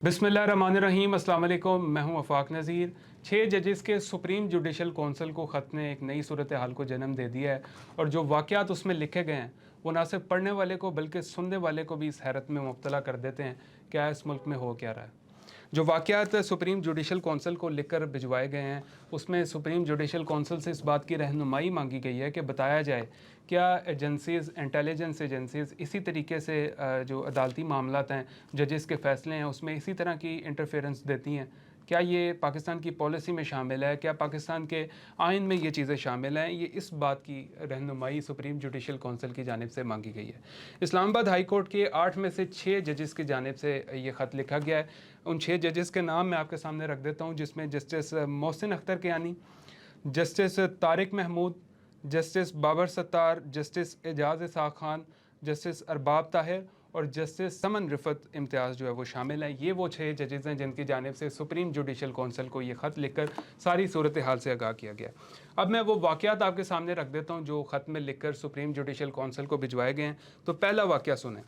बिस्मिल्लाहिर्रहमानिर्रहीम, अस्सलाम वालेकुम। मैं हूं वफाक नज़ीर। 6 जजेस के सुप्रीम जुडिशल कौंसिल को ख़त ने एक नई सूरत हाल को जन्म दे दिया है और जो वाक़यात उसमें लिखे गए हैं वो ना सिर्फ पढ़ने वाले को बल्कि सुनने वाले को भी इस हैरत में मुब्तला कर देते हैं क्या इस मुल्क में हो क्या रहा है। जो वाक़यात सुप्रीम जुडिशल कौंसिल को लिखकर भिजवाए गए हैं उसमें सुप्रीम जुडिशल कौंसिल से इस बात की रहनुमाई मांगी गई है कि बताया जाए क्या एजेंसीज़, इंटेलिजेंस एजेंसीज़ इसी तरीके से जो अदालती मामलात हैं, जजेस के फ़ैसले हैं उसमें इसी तरह की इंटरफेरेंस देती हैं। क्या ये पाकिस्तान की पॉलिसी में शामिल है, क्या पाकिस्तान के आइन में ये चीज़ें शामिल हैं, ये इस बात की रहनुमाई सुप्रीम जुडिशल कौंसिल की जानिब से मांगी गई है। इस्लामाबाद हाई कोर्ट के 8 में से 6 जजेस की जानिब से ये ख़त लिखा गया है। उन 6 जजेस के नाम मैं आपके सामने रख देता हूँ, जिसमें justice Mohsin Akhtar Kayani, justice Tariq Mahmood, justice Babar Sattar, justice Ejaz Ishaq Khan, justice Arbab Tahir और जस्टिस समन रिफत इम्तियाज़ जो है वो शामिल हैं। ये वो 6 जजेज़ हैं जिनकी जानिब से सुप्रीम जुडिशल कौंसिल को ये ख़त लिखकर सारी सूरत हाल से आगाह किया गया। अब मैं वो वाक़यात आपके सामने रख देता हूँ जो ख़त में लिखकर सुप्रीम जुडिशल कौंसिल को भिजवाए गए हैं। तो पहला वाक़या सुनें।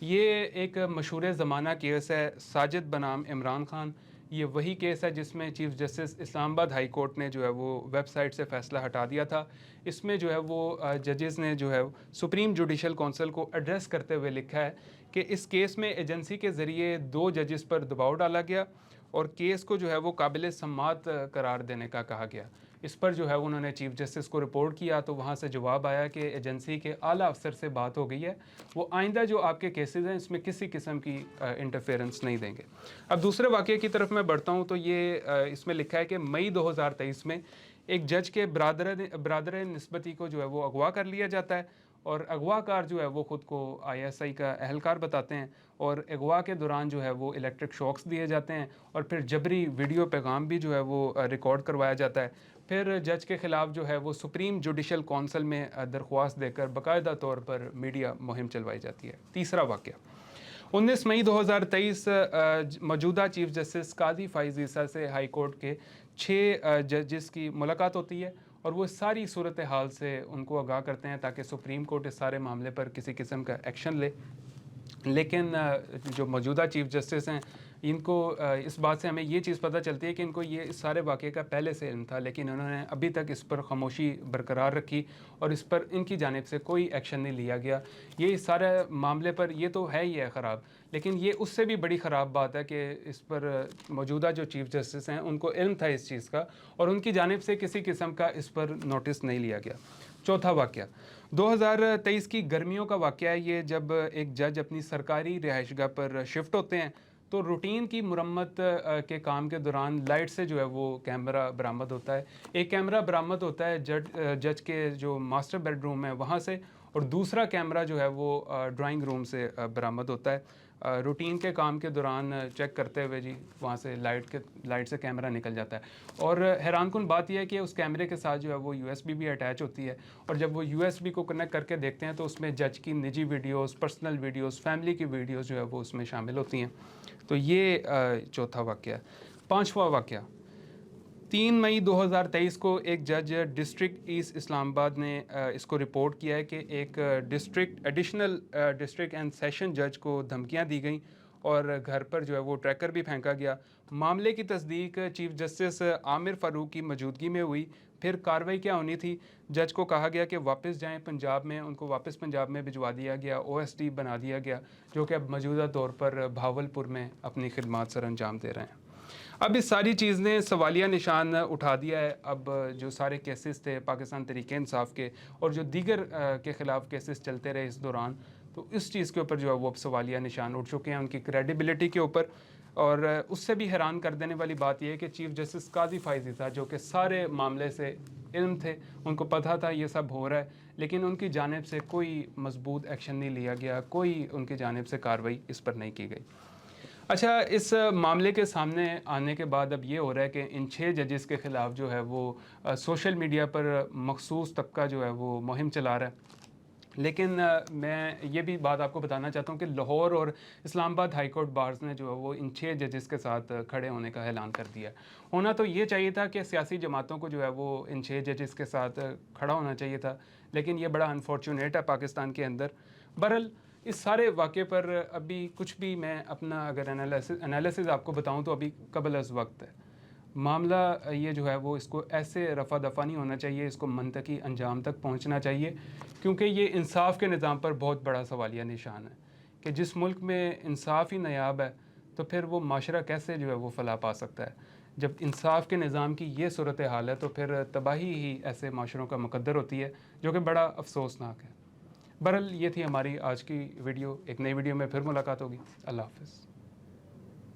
ये एक मशहूर ज़माना केस है साजिद बनाम इमरान खान। ये वही केस है जिसमें chief justice Islamabad high court ने जो है वो वेबसाइट से फ़ैसला हटा दिया था। इसमें जो है वो जजेज़ ने जो है सुप्रीम जुडिशल कौंसिल को एड्रेस करते हुए लिखा है कि इस केस में एजेंसी के ज़रिए 2 जजेस पर दबाव डाला गया और केस को जो है वो काबिल समाअत करार देने का कहा गया। इस पर जो है उन्होंने चीफ़ जस्टिस को रिपोर्ट किया तो वहाँ से जवाब आया कि एजेंसी के आला अफसर से बात हो गई है, वो आइंदा जो आपके केसेस हैं इसमें किसी किस्म की इंटरफेरेंस नहीं देंगे। अब दूसरे वाक़ये की तरफ मैं बढ़ता हूँ तो ये इसमें लिखा है कि मई 2023 में एक जज के बरादर निस्बती को जो है वो अगवा कर लिया जाता है और अगवाकार जो है वो ख़ुद को ISI का अहलकार बताते हैं और अगवा के दौरान जो है वो इलेक्ट्रिक शॉक्स दिए जाते हैं और फिर जबरी वीडियो पैगाम भी जो है वो रिकॉर्ड करवाया जाता है। फिर जज के ख़िलाफ़ जो है वो सुप्रीम जुडिशल कौंसिल में दरख्वास्त देकर बाकायदा तौर पर मीडिया मुहिम चलवाई जाती है। तीसरा वाक़या 19 मई 2023 मौजूदा चीफ जस्टिस कादी फ़ाइज़ ईसा से हाई कोर्ट के 6 जजेस की मुलाकात होती है और वो सारी सूरत हाल से उनको आगाह करते हैं ताकि सुप्रीम कोर्ट इस सारे मामले पर किसी किस्म का एक्शन ले। लेकिन जो मौजूदा चीफ जस्टिस हैं इनको इस बात से हमें ये चीज़ पता चलती है कि इनको ये इस सारे वाक़े का पहले से इल्म था, लेकिन उन्होंने अभी तक इस पर खामोशी बरकरार रखी और इस पर इनकी जानिब से कोई एक्शन नहीं लिया गया। ये इस सारे मामले पर ये तो है ही है ख़राब, लेकिन ये उससे भी बड़ी ख़राब बात है कि इस पर मौजूदा जो चीफ जस्टिस हैं उनको इल्म था इस चीज़ का और उनकी जानिब से किसी किस्म का इस पर नोटिस नहीं लिया गया। चौथा वाक़या 2023 की गर्मियों का वाक़या है ये, जब एक जज अपनी सरकारी रिहाइशगाह पर शिफ्ट होते हैं तो रूटीन की मुरम्मत के काम के दौरान लाइट से जो है वो कैमरा बरामद होता है। एक कैमरा बरामद होता है जज के जो मास्टर बेडरूम है वहाँ से और दूसरा कैमरा जो है वो ड्राइंग रूम से बरामद होता है। रूटीन के काम के दौरान चेक करते हुए जी वहाँ से लाइट से कैमरा निकल जाता है और हैरानकुन बात यह है कि उस कैमरे के साथ जो है वो USB भी अटैच होती है और जब वो USB को कनेक्ट करके देखते हैं तो उसमें जज की निजी वीडियोस, पर्सनल वीडियोस, फैमिली की वीडियोस जो है वो उसमें शामिल होती हैं। तो ये चौथा वाक़या है। पाँचवा वाक़या 3 मई 2023 को एक जज डिस्ट्रिक्ट ईस्ट इस्लामाबाद ने इसको रिपोर्ट किया है कि एक एडिशनल डिस्ट्रिक्ट एंड सेशन जज को धमकियां दी गई और घर पर जो है वो ट्रैकर भी फेंका गया। मामले की तस्दीक चीफ जस्टिस आमिर फ़ारूक की मौजूदगी में हुई। फिर कार्रवाई क्या होनी थी, जज को कहा गया कि वापस जाएं पंजाब में, उनको वापस पंजाब में भिजवा दिया गया, OSD बना दिया गया जो कि अब मौजूदा तौर पर भावलपुर में अपनी खिदमात सर अंजाम दे रहे हैं। अब इस सारी चीज़ ने सवालिया निशान उठा दिया है। अब जो सारे केसेस थे पाकिस्तान तहरीक इंसाफ के और जो दीगर के ख़िलाफ़ केसेस चलते रहे इस दौरान, तो इस चीज़ के ऊपर जो है वो अब सवालिया निशान उठ चुके हैं उनकी क्रेडिबिलिटी के ऊपर। और उससे भी हैरान कर देने वाली बात यह है कि चीफ जस्टिस कादी फ़ाइज़ ईसा जो कि सारे मामले से इल्म थे, उनको पता था ये सब हो रहा है, लेकिन उनकी जानिब से कोई मजबूत एक्शन नहीं लिया गया, कोई उनकी जानिब से कार्रवाई इस पर नहीं की गई। अच्छा, इस मामले के सामने आने के बाद अब ये हो रहा है कि इन 6 जजेस के ख़िलाफ़ जो है वो सोशल मीडिया पर मखसूस तबका जो है वो मुहिम चला रहा है। लेकिन मैं ये भी बात आपको बताना चाहता हूँ कि लाहौर और इस्लामाबाद हाई कोर्ट बार्स ने जो है वो इन 6 जजेस के साथ खड़े होने का ऐलान कर दिया। होना तो ये चाहिए था कि सियासी जमातों को जो है वो इन 6 जजेस के साथ खड़ा होना चाहिए था, लेकिन ये बड़ा अनफॉर्चुनेट है पाकिस्तान के अंदर। बहरहाल इस सारे वाक़े पर अभी कुछ भी मैं अपना अगर एनालिसिस आपको बताऊं तो अभी कबल अज़ वक्त है। मामला ये जो है वो इसको ऐसे रफ़ा दफ़ा नहीं होना चाहिए, इसको मंतकी अंजाम तक पहुंचना चाहिए, क्योंकि ये इंसाफ के निज़ाम पर बहुत बड़ा सवालिया निशान है कि जिस मुल्क में इंसाफ ही नायाब है तो फिर वो माशरा कैसे जो है वो फला पा सकता है। जब इंसाफ के निज़ाम की ये सूरत हाल है तो फिर तबाही ही ऐसे माशरों का मुकद्दर होती है, जो कि बड़ा अफसोसनाक है। बहरहाल ये थी हमारी आज की वीडियो। एक नई वीडियो में फिर मुलाकात होगी। अल्लाह हाफ़िज़।